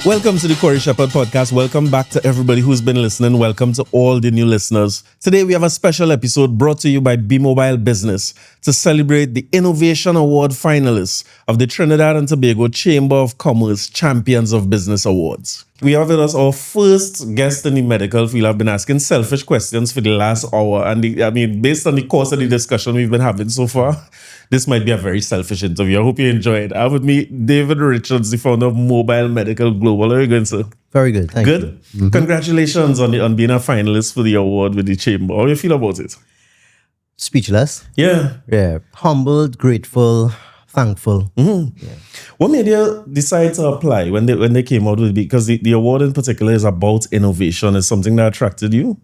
Welcome to the Corie Sheppard podcast. Welcome back to everybody who's been listening. Welcome to all the new listeners. Today we have a special episode brought to you by B-Mobile Business to celebrate the Innovation Award finalists of the Trinidad and Tobago Chamber of Commerce Champions of Business Awards. We have with us our first guest in the medical field. I've been asking selfish questions for the last hour, and based on the course of the discussion we've been having so far, this might be a very selfish interview. I hope you enjoyed it. I have with me David Richards, the founder of Mobile Medical Global. How are you going, sir? Very good. Thank you. Good? Mm-hmm. Congratulations on being a finalist for the award with the Chamber. How do you feel about it? Speechless. Yeah. Yeah. Humbled, grateful, thankful. Mm-hmm. Yeah. What made you decide to apply when they came out with it? Because the award in particular is about innovation. Is something that attracted you?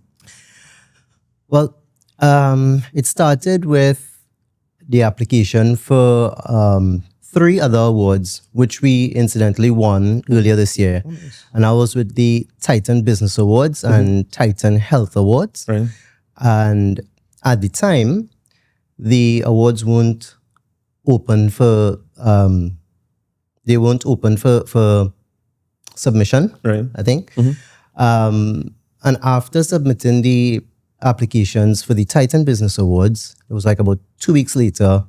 Well, it started with the application for 3 other awards, which we incidentally won earlier this year. Oh, nice. And I was with the Titan Business Awards and Titan Health Awards. Right. And at the time, the awards weren't open for submission, right? I think. Mm-hmm. And after submitting the applications for the Titan Business Awards, it was like about 2 weeks later,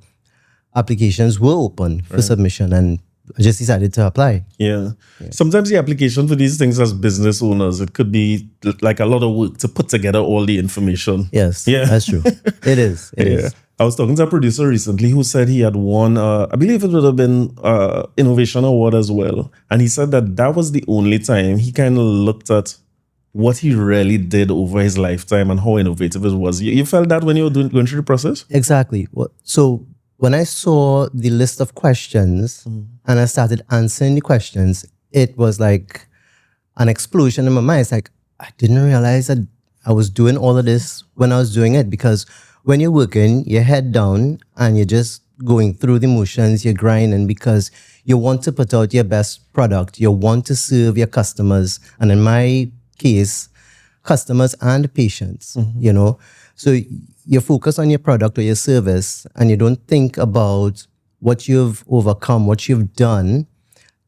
applications were open for submission, and I just decided to apply. Yeah. Sometimes the application for these things as business owners, it could be like a lot of work to put together all the information. Yes, that's true. It is. It is. I was talking to a producer recently who said he had won, I believe it would have been Innovation Award as well. And he said that was the only time he kind of looked at what he really did over his lifetime and how innovative it was. You felt that when you were going through the process? Exactly. So when I saw the list of questions and I started answering the questions, it was like an explosion in my mind. It's like, I didn't realize that I was doing all of this when I was doing it, because when you're working, your head down and you're just going through the motions, you're grinding because you want to put out your best product. You want to serve your customers. And in my case, customers and patients, So you focus on your product or your service and you don't think about what you've overcome, what you've done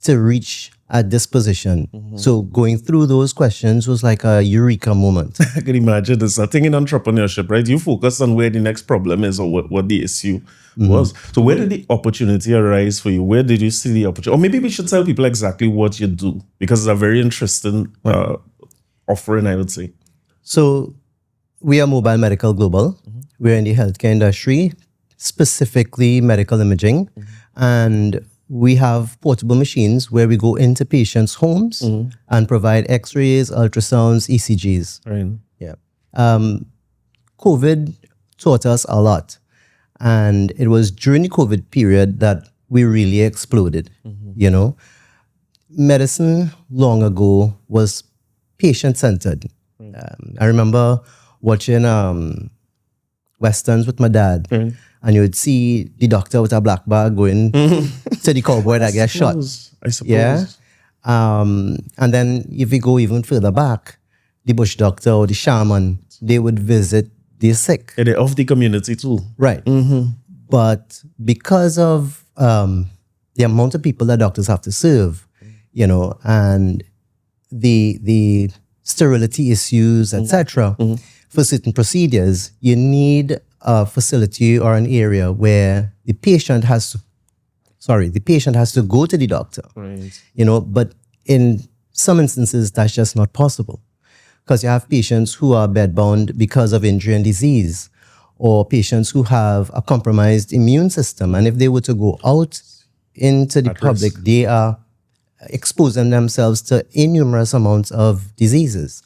to reach at this position. So going through those questions was like a eureka moment. I can imagine. There's a thing in entrepreneurship, right? You focus on where the next problem is or what the issue was. So where did the opportunity arise for you? Where did you see the opportunity? Or maybe we should tell people exactly what you do, because it's a very interesting offering, I would say. So we are Mobile Medical Global. We're in the healthcare industry, specifically medical imaging. And we have portable machines where we go into patients' homes and provide x-rays, ultrasounds, ECGs. Right. Yeah. COVID taught us a lot. And it was during the COVID period that we really exploded, Medicine long ago was patient-centered. I remember watching Westerns with my dad, and you would see the doctor with a black bag going to the cowboy that gets shot. I suppose. Yeah. And then if you go even further back, the bush doctor or the shaman, they would visit the sick. And they're of the community too. Right. But because of the amount of people that doctors have to serve, and the sterility issues, etc., for certain procedures, you need a facility or an area where the patient has to go to the doctor. Right. But in some instances, that's just not possible, because you have patients who are bedbound because of injury and disease, or patients who have a compromised immune system. And if they were to go out into the public, they are exposing themselves to innumerous amounts of diseases,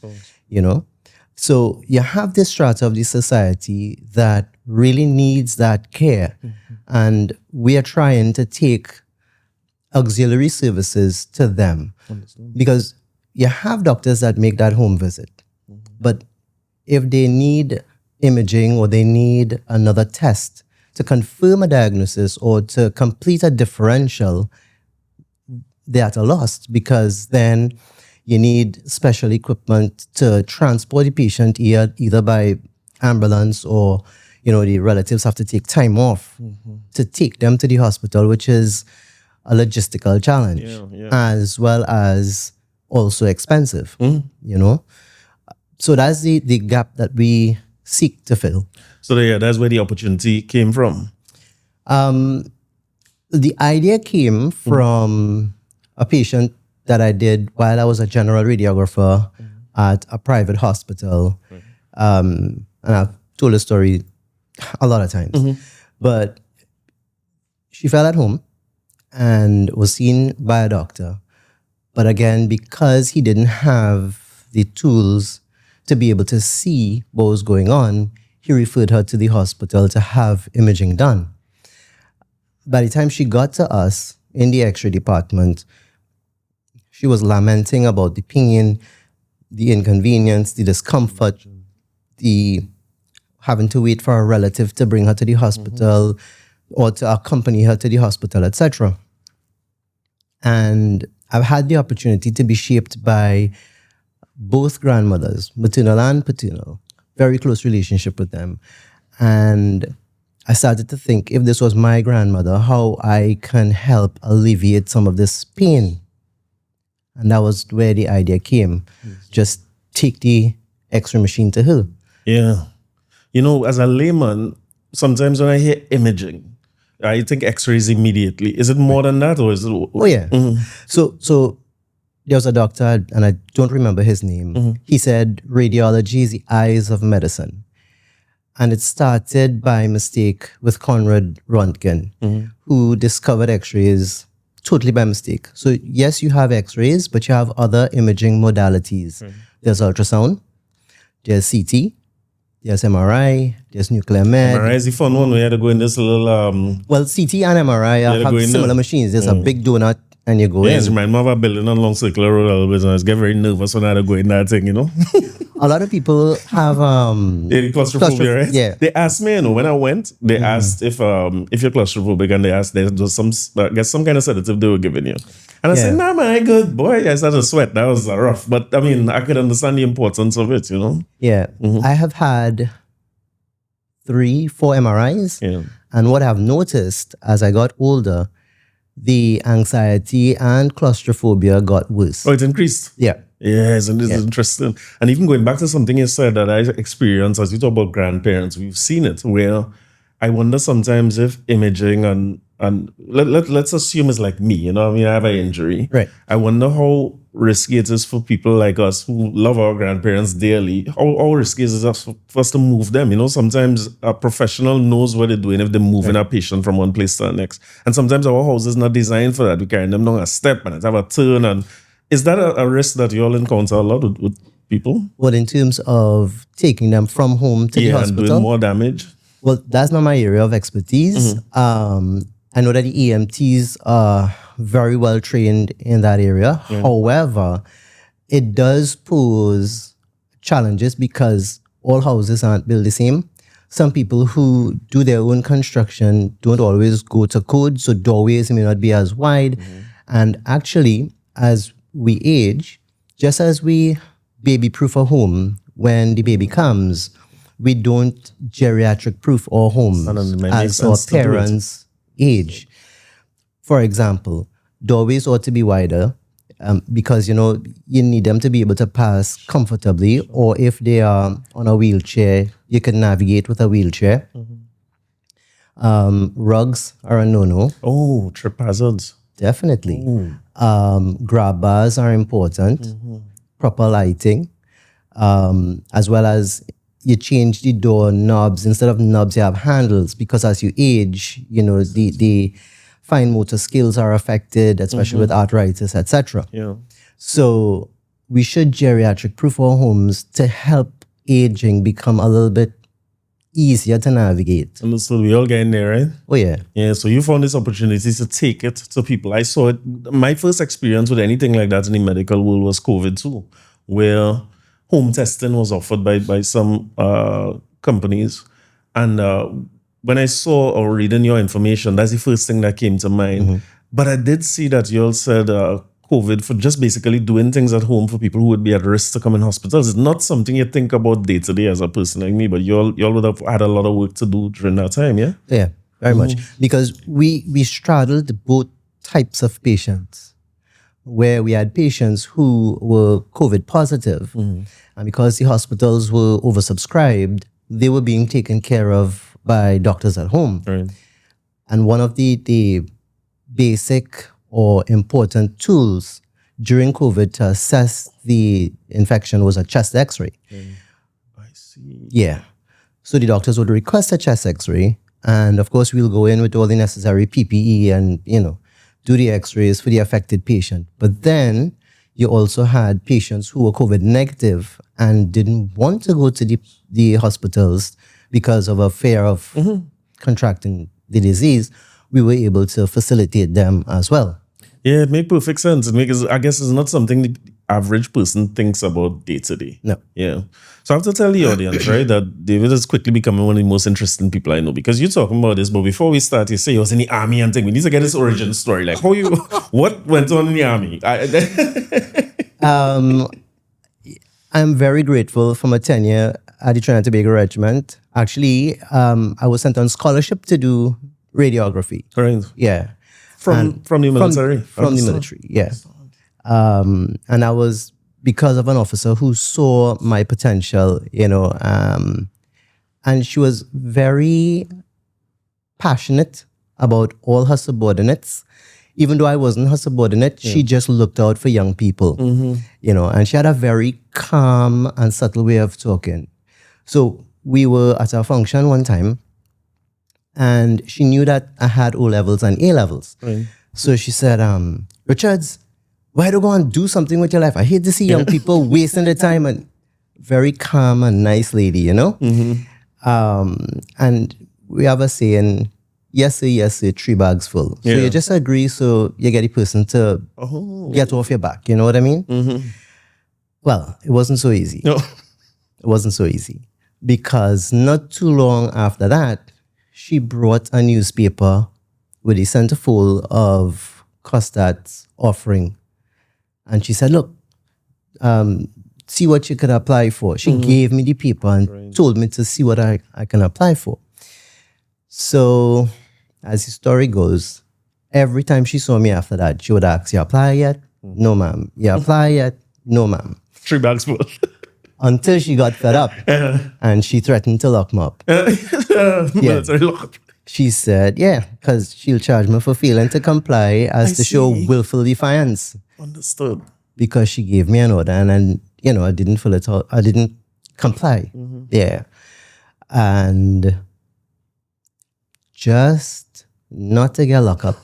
So you have this strata of the society that really needs that care. And we are trying to take auxiliary services to them. Because you have doctors that make that home visit. But if they need imaging or they need another test to confirm a diagnosis or to complete a differential, they're at a loss, because then you need special equipment to transport the patient either by ambulance, or, the relatives have to take time off to take them to the hospital, which is a logistical challenge, as well as also expensive, you know? So that's the gap that we seek to fill. So yeah, that's where the opportunity came from. The idea came from a patient that I did while I was a general radiographer at a private hospital. And I've told the story a lot of times. But she fell at home and was seen by a doctor. But again, because he didn't have the tools to be able to see what was going on, he referred her to the hospital to have imaging done. By the time she got to us in the X-ray department, she was lamenting about the pain, the inconvenience, the discomfort, the having to wait for a relative to bring her to the hospital or to accompany her to the hospital, etc. And I've had the opportunity to be shaped by both grandmothers, maternal and paternal, very close relationship with them. And I started to think, if this was my grandmother, how I can help alleviate some of this pain. And that was where the idea came. Just take the X-ray machine to her. Yeah. You know, as a layman, sometimes when I hear imaging, I think X-rays immediately. Is it more than that, or is it? Oh yeah. So there was a doctor, and I don't remember his name. He said radiology is the eyes of medicine, and it started by mistake with Conrad Röntgen, who discovered X-rays totally by mistake. So yes, you have X-rays, but you have other imaging modalities. There's ultrasound, there's CT, there's MRI, there's nuclear med. MRI is the fun one. We had to go in this little. Well, CT and MRI have similar machines. There's a big donut, and you go in. It's remind me of a building on Long Circular Road always, and I get very nervous when I had to go in that thing, you know. A lot of people have claustrophobia, right? Yeah. They asked me, you know, when I went, they asked if you're claustrophobic, and they asked there was some kind of sedative they were giving you. And I said, nah, man, I good, boy. I started to sweat. That was rough. But I mean, I could understand the importance of it, you know? Yeah. I have had 3-4 MRIs. Yeah. And what I've noticed as I got older, the anxiety and claustrophobia got worse. Oh, it increased. Yeah. Yes, and this is interesting. And even going back to something you said that I experienced as you talk about grandparents, we've seen it where I wonder sometimes if imaging and let's assume it's like me, you know, I mean, I have an injury. Right. I wonder how risky it is for people like us who love our grandparents dearly. How risky is it for us to move them? You know, sometimes a professional knows what they're doing if they're moving a patient from one place to the next. And sometimes our house is not designed for that. We carry them down a step and it have a turn. And is that a risk that you all encounter a lot with people? Well, in terms of taking them from home to the hospital? And doing more damage? Well, that's not my area of expertise. I know that the EMTs are very well trained in that area. However, it does pose challenges because all houses aren't built the same. Some people who do their own construction don't always go to code, so doorways may not be as wide. And actually, as we age, just as we baby-proof a home when the baby comes, we don't geriatric-proof our homes as our parents age. For example, doorways ought to be wider because, you know, you need them to be able to pass comfortably, or if they are on a wheelchair, you can navigate with a wheelchair. Rugs are a no-no. Oh, trip hazards. Definitely. Grab bars are important. Proper lighting, as well as you change the door knobs. Instead of knobs, you have handles, because as you age, you know, the fine motor skills are affected, especially with arthritis, etc. Yeah. So we should geriatric proof our homes to help aging become a little bit easier to navigate. Understood. We all getting there, right? Oh yeah. Yeah, so you found this opportunity to take it to people. I saw it. My first experience with anything like that in the medical world was COVID too, where home testing was offered by some companies. And when I saw or reading your information, that's the first thing that came to mind. But I did see that you all said COVID for just basically doing things at home for people who would be at risk to come in hospitals. It's not something you think about day to day as a person like me, but you all would have had a lot of work to do during that time, yeah? Yeah, very much. Because we straddled both types of patients. where we had patients who were COVID positive. And because the hospitals were oversubscribed, they were being taken care of by doctors at home. Right. And one of the basic or important tools during COVID to assess the infection was a chest x-ray. I see. Yeah. So the doctors would request a chest x-ray. And of course, we'll go in with all the necessary PPE and, do the x-rays for the affected patient. But then you also had patients who were COVID negative and didn't want to go to the hospitals because of a fear of contracting the disease. We were able to facilitate them as well. Yeah, it makes perfect sense. I guess it's not something the average person thinks about day to day. No. Yeah. So I have to tell the audience, right, that David is quickly becoming one of the most interesting people I know, because you're talking about this, but before we start, you say you was in the army and thing. We need to get this origin story. Like, what went on in the army? I'm very grateful for my tenure at the Trinidad and Tobago Regiment. Actually, I was sent on scholarship to do radiography. Right. Yeah. From the military? From the military, yeah. And I was, because of an officer who saw my potential, and she was very passionate about all her subordinates. Even though I wasn't her subordinate, she just looked out for young people, and she had a very calm and subtle way of talking. So we were at a function one time, and she knew that I had O levels and A levels. Right. So she said, Richards, why don't you go and do something with your life? I hate to see young people wasting their time. And very calm and nice lady, And we have a saying, yes sir, 3 bags full. So you just agree, so you get the person to get off your back. You know what I mean? Well, it wasn't so easy. No. It wasn't so easy. Because not too long after that, she brought a newspaper with a centerfold of Costat's offering. And she said, look, see what you could apply for. She gave me the paper and told me to see what I can apply for. So, as the story goes, every time she saw me after that, she would ask, you apply yet? No, ma'am. You apply yet? No, ma'am. 3 bags full. Until she got fed up and she threatened to lock me up. Military lock. She said, because she'll charge me for failing to comply as to show willful defiance. Understood. Because she gave me an order and I didn't fill it out. I didn't comply. Yeah. And just not to get locked up,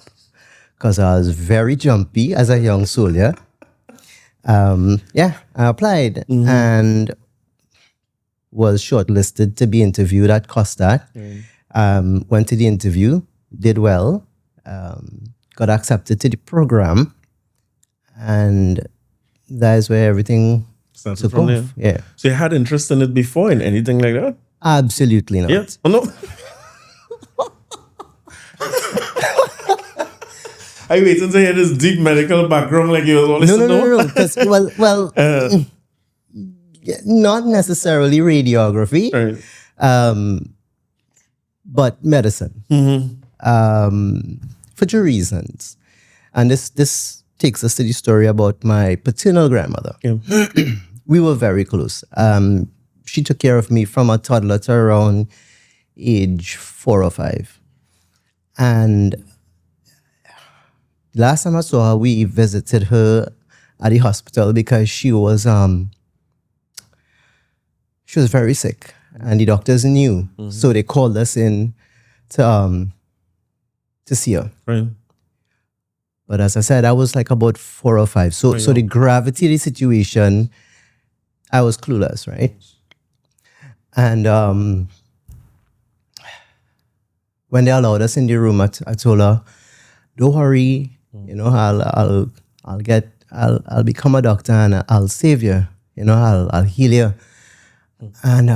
because I was very jumpy as a young soldier. I applied and was shortlisted to be interviewed at Costat. Went to the interview, did well, got accepted to the program, and that is where everything Started took from off. there. Yeah, So you had interest in it before, in anything like that? absolutely not. Yeah. Oh, no. I waiting to hear this deep medical background like you was always No. Because not necessarily radiography, Right. but medicine. For 2 reasons. And this takes us to the story about my paternal grandmother. Yeah. We were very close. She took care of me from a toddler to around age 4 or 5. And last time I saw her, we visited her at the hospital because she was very sick, and the doctors knew, so they called us in to see her. Right. But as I said, I was like about 4 or 5, so the gravity of the situation, I was clueless, right? And when they allowed us in the room, I told her, "Don't worry, I'll become a doctor and I'll save you. I'll heal you." And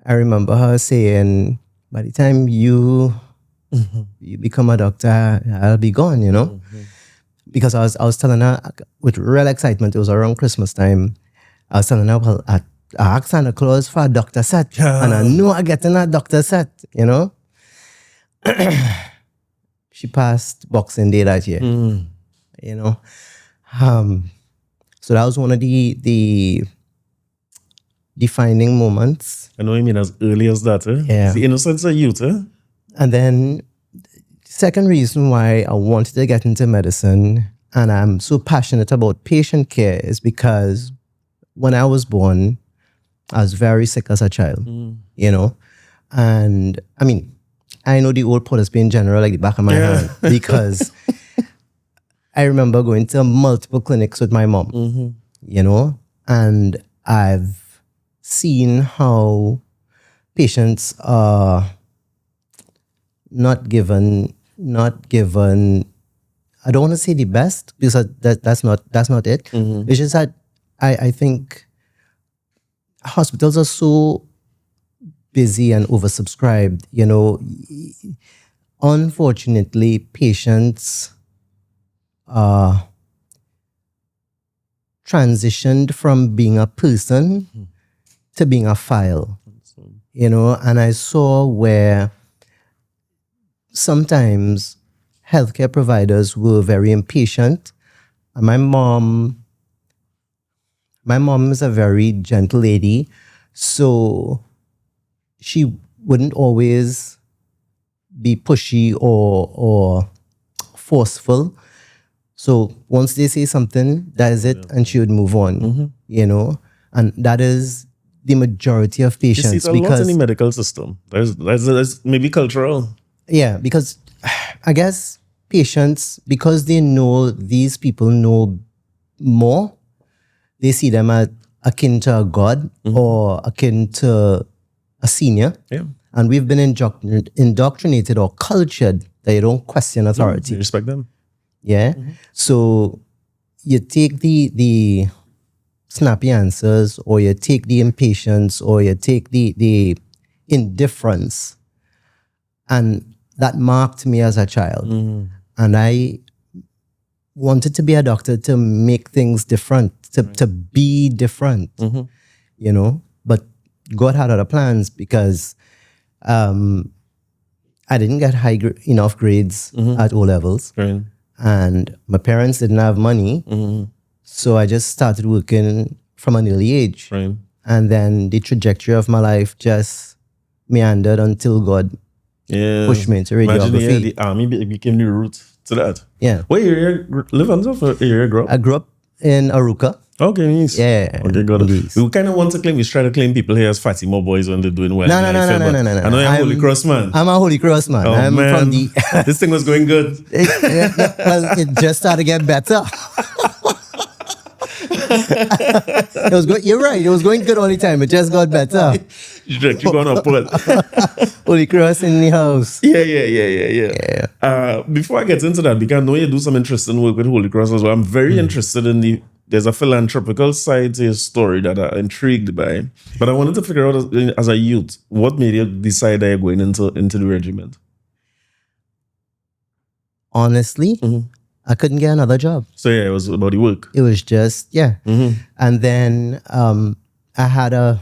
I remember her saying, "By the time you become a doctor, I'll be gone." Because I was telling her with real excitement. It was around Christmas time. I was telling her, "Well, I asked Santa Claus for a doctor set, and I know I'm getting a doctor set." she passed Boxing Day that year. You know, so that was one of the defining moments. I know you mean as early as that, eh? Yeah. It's the innocence of youth, eh? And then second reason why I wanted to get into medicine and I'm so passionate about patient care is because when I was born, I was very sick as a child, you know? And I mean, I know the old Port of Spain general like the back of my hand because I remember going to multiple clinics with my mom, you know? And I've seen how patients are not given, I don't want to say the best because that's not it. It's just that I think hospitals are so busy and oversubscribed, you know. Unfortunately, patients transitioned from being a person to being a file, you know, and I saw where sometimes healthcare providers were very impatient. And my mom is a very gentle lady, so she wouldn't always be pushy or forceful. So once they say something, that is it, and she would move on, you know? And that is the majority of You patients. see it a lot in the medical system. There's maybe cultural. Yeah, because I guess patients, because they know these people know more, they see them as akin to a god or akin to a senior. Yeah. And we've been indoctrinated or cultured that you don't question authority. You respect them. Yeah. So you take the snappy answers, or you take the impatience, or you take the indifference. And that marked me as a child. And I wanted to be a doctor to make things different, to be different, you know. But God had other plans because I didn't get enough grades at O levels. Right. And my parents didn't have money. So I just started working from an early age. Right. And then the trajectory of my life just meandered until God pushed me into radiography. Imagine, the army became the route to that. Yeah. What area live on? What area grow up? I grew up in Aruka. Okay, nice. Yeah. Okay, good. Indeed. We kind of want to claim, we try to claim people here as Fatima boys when they're doing well. No. I know you're a Holy Cross man. I'm a Holy Cross man. Oh, I'm man. from the... This thing was going good. it just started to get better. It was good. You're right. It was going good all the time. It just got better. You're going upward. Holy Cross in the house. Yeah. Before I get into that, because I know you do some interesting work with Holy Cross as well. I'm very interested in there's a philanthropical side to your story that I'm intrigued by. But I wanted to figure out as a youth, what made you decide that you're going into the regiment? Honestly, I couldn't get another job. So yeah, it was about the work. It was just, And then I had an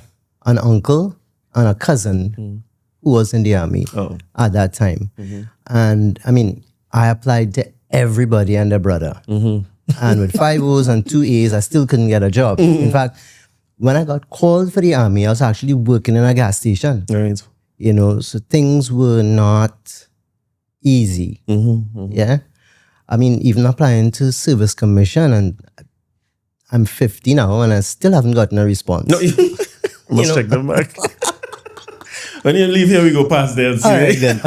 uncle and a cousin who was in the army at that time. And I mean, I applied to everybody and their brother. And with 5 O's and 2 A's, I still couldn't get a job. In fact, when I got called for the army, I was actually working in a gas station. Right. You know, so things were not easy. Yeah. I mean, even applying to service commission, and I'm 50 now, and I still haven't gotten a response. No, must check them back. When you leave here, we go past there and see. All right, then.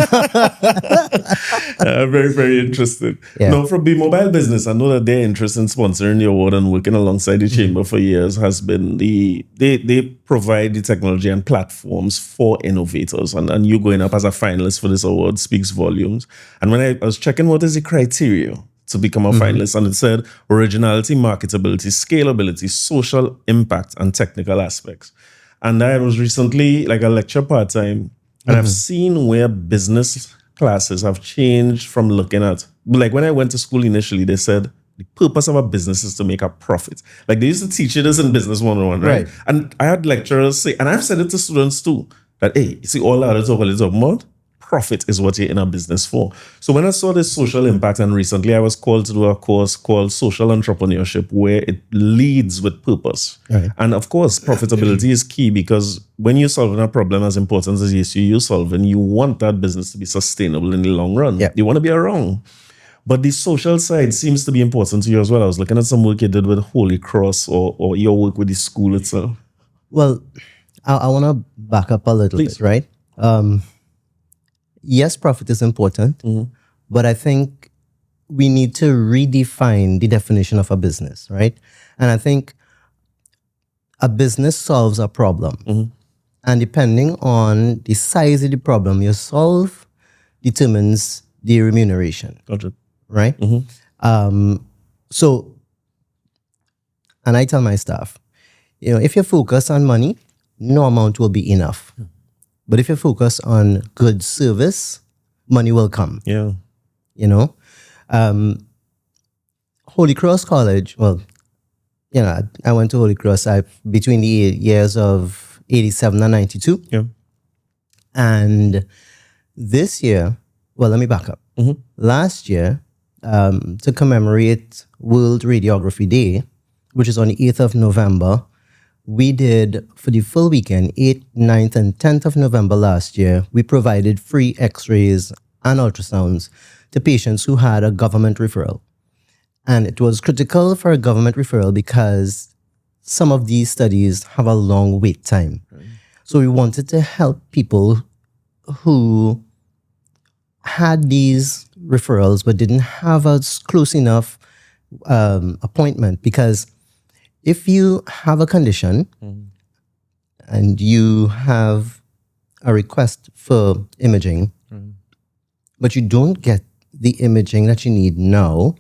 Very, very interested. Yeah. Now, from B Mobile Business, I know that their interest in sponsoring the award and working alongside the chamber for years has been they provide the technology and platforms for innovators. And you going up as a finalist for this award speaks volumes. And when I was checking what is the criteria to become a finalist, and it said originality, marketability, scalability, social impact, and technical aspects. And I was recently like a lecture part-time, and I've seen where business classes have changed from looking at, like when I went to school initially, they said the purpose of a business is to make a profit. Like they used to teach you this in Business 101, right? And I had lecturers say, and I've said it to students too, that, hey, you see all that it's talking about profit is what you're in a business for. So when I saw this social impact, and recently I was called to do a course called Social Entrepreneurship, where it leads with purpose. Right. And of course, profitability is key, because when you're solving a problem as important as the issue you're solving, you want that business to be sustainable in the long run. Yeah. You want to be around. But the social side seems to be important to you as well. I was looking at some work you did with Holy Cross, or your work with the school itself. Well, I want to back up a little Please. bit, right? Yes, profit is important, but I think we need to redefine the definition of a business, right? And I think a business solves a problem. And depending on the size of the problem you solve, determines the remuneration. Gotcha. Right? So, and I tell my staff, if you focus on money, no amount will be enough. But if you focus on good service, money will come. Yeah. Holy Cross College, well, I went to Holy Cross between the years of 87 and 92. Yeah. And this year, well, let me back up. Last year, to commemorate World Radiography Day, which is on the 8th of November, we did, for the full weekend, 8th, 9th, and 10th of November last year, we provided free x-rays and ultrasounds to patients who had a government referral. And it was critical for a government referral because some of these studies have a long wait time. Right. So we wanted to help people who had these referrals but didn't have a close enough appointment, because if you have a condition and you have a request for imaging, but you don't get the imaging that you need now,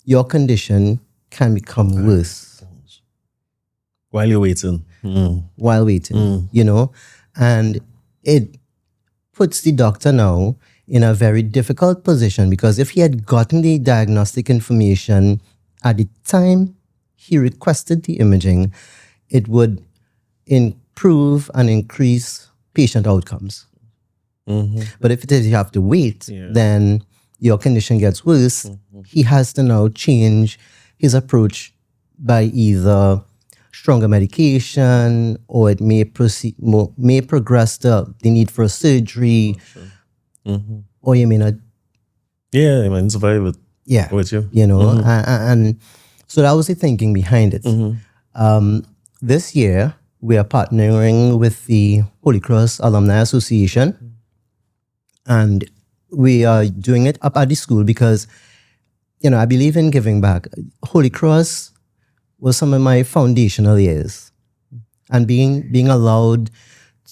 your condition can become worse. While you're waiting. While waiting, and it puts the doctor now in a very difficult position, because if he had gotten the diagnostic information at the time he requested the imaging, it would improve and increase patient outcomes. But if it is you have to wait, then your condition gets worse. He has to now change his approach by either stronger medication, or it may progress to the need for a surgery, or you may not. Yeah, you might survive it. Yeah, with you. And so that was the thinking behind it. This year, we are partnering with the Holy Cross Alumni Association, and we are doing it up at the school because, I believe in giving back. Holy Cross was some of my foundational years, and being allowed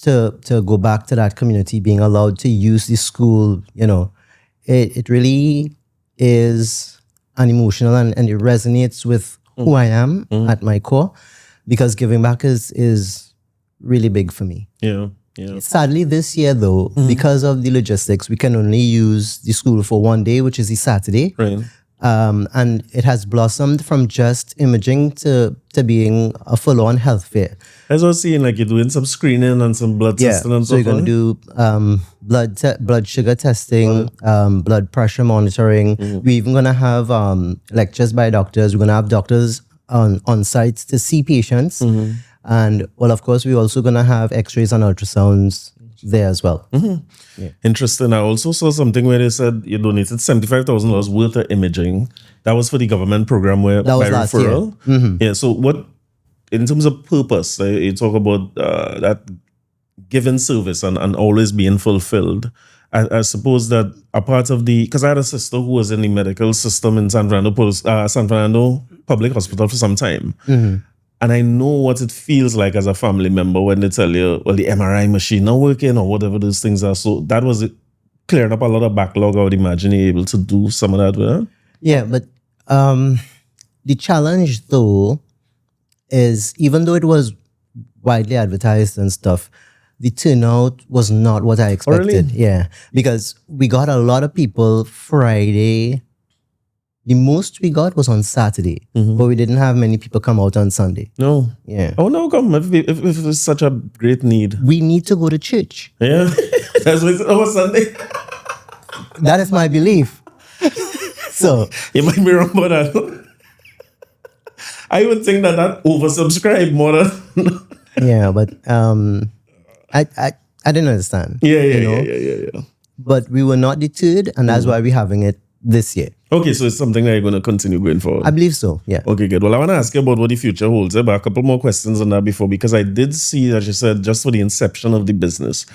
to go back to that community, being allowed to use the school, it really is an emotional, and it resonates with who I am at my core, because giving back is really big for me. Yeah. Sadly, this year though, because of the logistics, we can only use the school for one day, which is the Saturday. Right. And it has blossomed from just imaging to being a full-on health fair. As I was seeing, like, you're doing some screening and some blood testing and so you're going to do blood sugar testing, blood pressure monitoring. We're even going to have lectures by doctors. We're going to have doctors on site to see patients. And, well, of course, we're also going to have x-rays and ultrasounds there as well. Interesting. I also saw something where they said you donated $75,000 worth of imaging. That was for the government program where that was by last referral. year. Yeah. So what, in terms of purpose, you talk about that giving service and always being fulfilled. I suppose that a part of because I had a sister who was in the medical system in San Fernando Public Hospital for some time. And I know what it feels like as a family member when they tell you, well, the MRI machine not working or whatever those things are. So that was clearing up a lot of backlog. I would imagine you're able to do some of that with her. Yeah, but the challenge though is, even though it was widely advertised and stuff, the turnout was not what I expected. Oh, really? Yeah, because we got a lot of people Friday. The most we got was on Saturday, but we didn't have many people come out on Sunday. No. Yeah. Oh, no, come. If it's such a great need. We need to go to church. Yeah. That's what it's over Sunday. That is my belief. So You might be wrong about that. I would think that oversubscribed more than. yeah, but I didn't understand. Yeah. But we were not deterred, and that's why we're having it this year. Okay, so it's something that you're going to continue going forward. I believe so. Yeah. Okay, good. Well, I want to ask you about what the future holds, but a couple more questions on that before, because I did see that you said just for the inception of the business.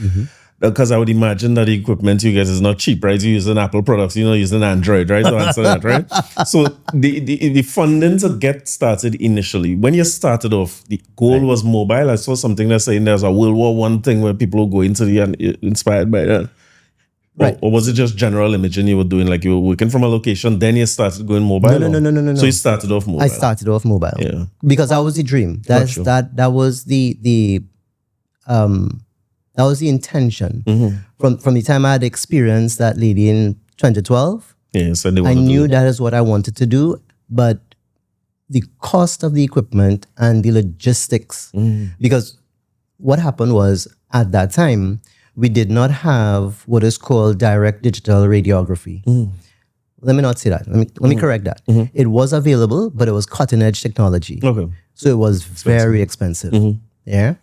Because I would imagine that the equipment you guys is not cheap, right? You're using Apple products, you're not using Android, right? To answer that, right? So the funding to get started initially, when you started off, the goal was mobile. I saw something that's saying there's a World War I thing where people will go into the inspired by that. Right. Or was it just general imaging you were doing? Like you were working from a location, then you started going mobile? No. So you started off mobile? I started off mobile. Yeah. Because that was the dream. That was that was the intention. From the time I had experienced that lady in 2012. Yeah, so I knew that is what I wanted to do, but the cost of the equipment and the logistics, because what happened was at that time, we did not have what is called direct digital radiography. Let me not say that. Let me correct that. It was available, but it was cutting edge technology. Okay. So it was very expensive. Yeah.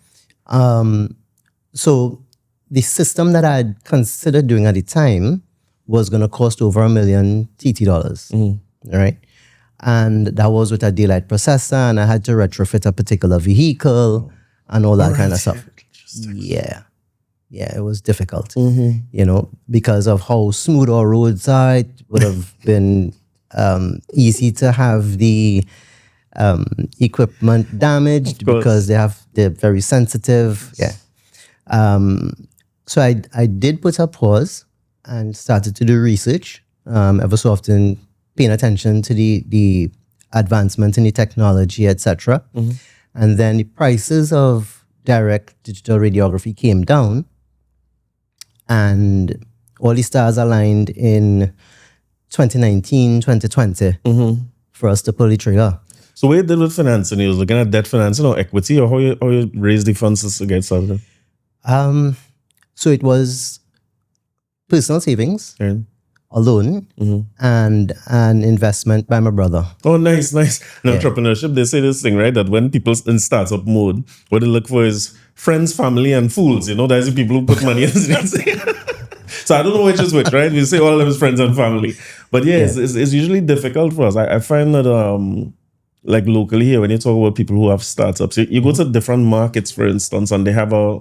So the system that I had considered doing at the time was going to cost over $1 million TT dollars. All right. And that was with a daylight processor, and I had to retrofit a particular vehicle and all that kind of stuff. Yeah, it was difficult, because of how smooth our roads are. It would have been easy to have the equipment damaged because they're very sensitive. Yeah. So I did put a pause and started to do research, ever so often paying attention to the advancement in the technology, etc. And then the prices of direct digital radiography came down, and all the stars aligned in 2019, 2020 for us to pull the trigger. So what you did with financing? You was looking at debt financing or equity, or how you raise the funds to get started? So it was personal savings, a loan, and an investment by my brother. Oh, nice. In entrepreneurship, they say this thing, right? That when people in startup mode, what they look for is friends, family, and fools. There's the people who put money in it. So I don't know which is which, right? We say all of them is friends and family. But it's usually difficult for us. I find that like locally here, when you talk about people who have startups, you go to different markets, for instance, and they have a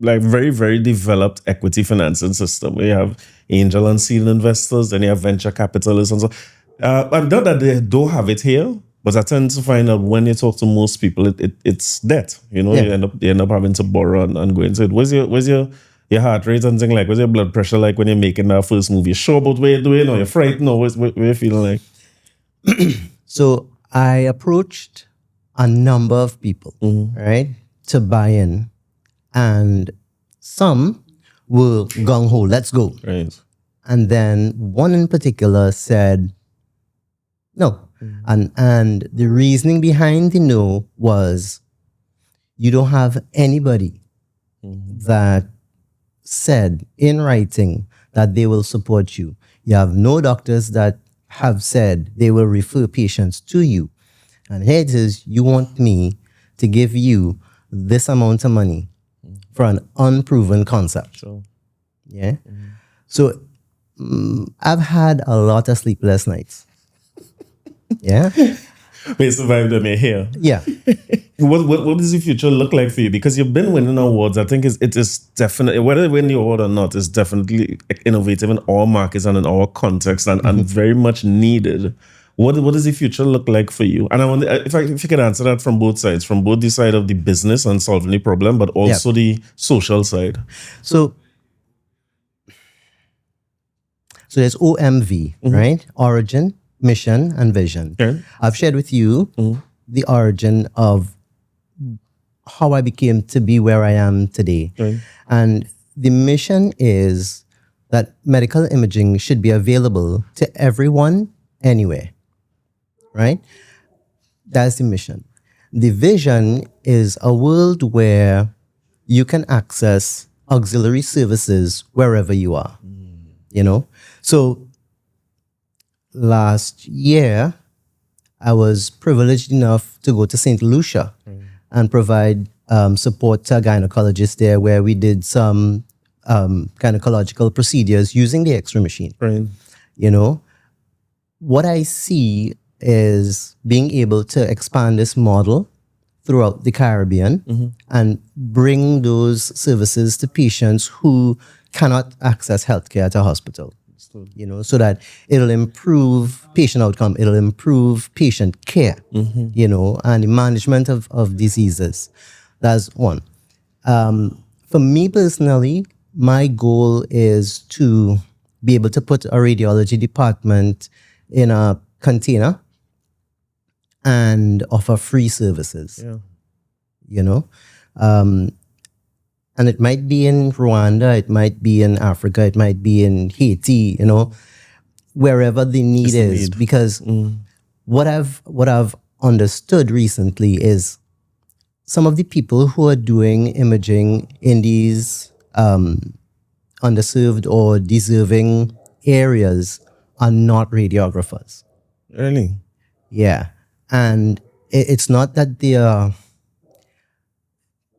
very, very developed equity financing system where you have angel and seed investors, then you have venture capitalists and so. Not that they don't have it here, but I tend to find that when you talk to most people, it's debt. You end up having to borrow and go into it. Where's your heart rate and thing like? Where's your blood pressure like when you're making that first move? You sure about what you're doing, or you're frightened, or what you feeling like? So I approached a number of people, right, to buy in. And some were gung-ho, let's go. Right. And then one in particular said, no. And the reasoning behind the no was, you don't have anybody that said in writing that they will support you. You have no doctors that have said they will refer patients to you. And here it is, you want me to give you this amount of money for an unproven concept. Sure. Yeah. So I've had a lot of sleepless nights. Yeah. We survived them here. Yeah. What does the future look like for you? Because you've been winning awards. I think it is definitely, whether you win the award or not, is definitely innovative in all markets and in all contexts and very much needed. What does the future look like for you? And I wonder if you could answer that from both sides, from both the side of the business and solving the problem, but also the social side. So there's OMV, right? Origin, mission, and vision. Okay. I've shared with you the origin of how I became to be where I am today. Okay. And the mission is that medical imaging should be available to everyone, anywhere. Right? That's the mission. The vision is a world where you can access auxiliary services wherever you are. You know? So last year, I was privileged enough to go to St. Lucia and provide support to a gynecologist there, where we did some gynecological procedures using the X-ray machine. Right. You know, what I see is being able to expand this model throughout the Caribbean and bring those services to patients who cannot access healthcare at a hospital. You know, so that it'll improve patient outcome, it'll improve patient care, you know, and the management of diseases. That's one. For me personally, my goal is to be able to put a radiology department in a container and offer free services. Yeah. You know, and it might be in Rwanda, it might be in Africa, it might be in Haiti, you know, wherever the need is. Because what I've understood recently is some of the people who are doing imaging in these underserved or deserving areas are not radiographers. Really? Yeah. And it's not that they're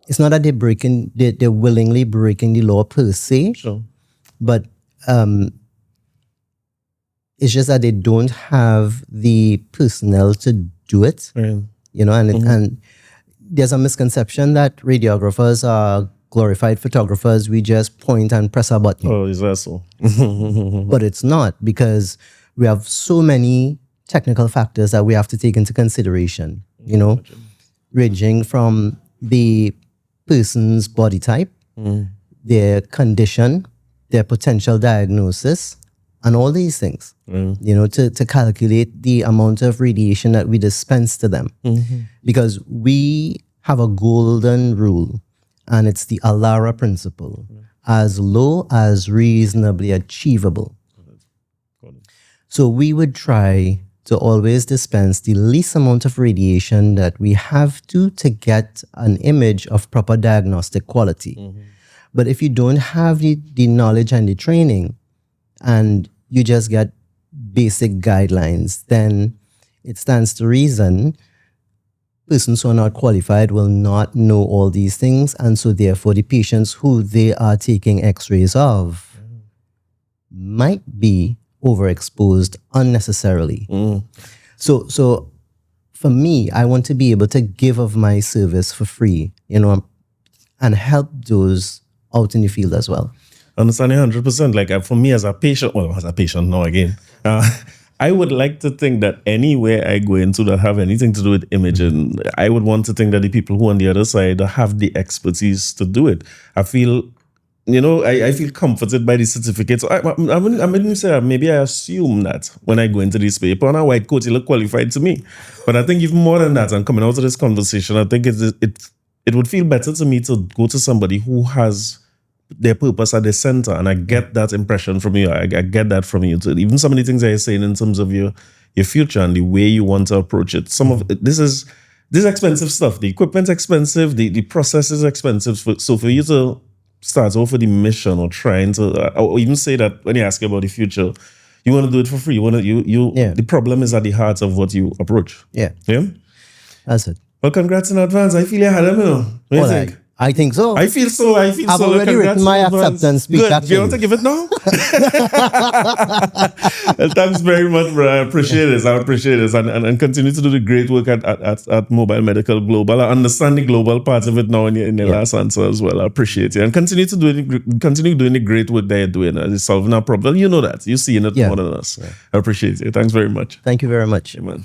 they're willingly breaking the law per se, Sure. but it's just that they don't have the personnel to do it. Right. You know, and there's a misconception that radiographers are glorified photographers. We just point and press a button. Oh, is that so? But it's not, because we have so many technical factors that we have to take into consideration, you know, ranging from the person's body type, their condition, their potential diagnosis, and all these things, you know, to calculate the amount of radiation that we dispense to them. Because we have a golden rule, and it's the ALARA principle, as low as reasonably achievable. So we would try to always dispense the least amount of radiation that we have to get an image of proper diagnostic quality. But if you don't have the knowledge and the training, and you just get basic guidelines, then it stands to reason persons who are not qualified will not know all these things, and so therefore the patients who they are taking x-rays of might be overexposed unnecessarily. So for me, I want to be able to give of my service for free, you know, and help those out in the field as well. Understanding 100%. Like for me as a patient, now again, I would like to think that anywhere I go into that have anything to do with imaging, I would want to think that the people who on the other side have the expertise to do it. I feel, you know, I feel comforted by the certificate. So I wouldn't say maybe I assume that when I go into this paper on a white coat, you look qualified to me. But I think even more than that, and coming out of this conversation, I think it would feel better to me to go to somebody who has their purpose at the center, and I get that impression from you. I get that from you too. Even some of the things that you're saying in terms of your future and the way you want to approach it. Some of it, this is expensive stuff. The equipment's expensive. The process is expensive. So for you to start off with the mission or trying to, or even say that when you ask about the future, you want to do it for free. The problem is at the heart of what you approach. Yeah. Yeah. That's it. Well, congrats in advance. I feel you had them, you know. What do you think? I think so. I feel so. I've already written my acceptance speech. Good. Do you want to give it now? Well, thanks very much, bro. I appreciate this. And continue to do the great work at Mobile Medical Global. I understand the global part of it now in your last answer as well. I appreciate it. And continue doing the great work that you're doing. It's solving our problem. You know that. You're seeing it more than us. Yeah. I appreciate it. Thanks very much. Thank you very much. Amen.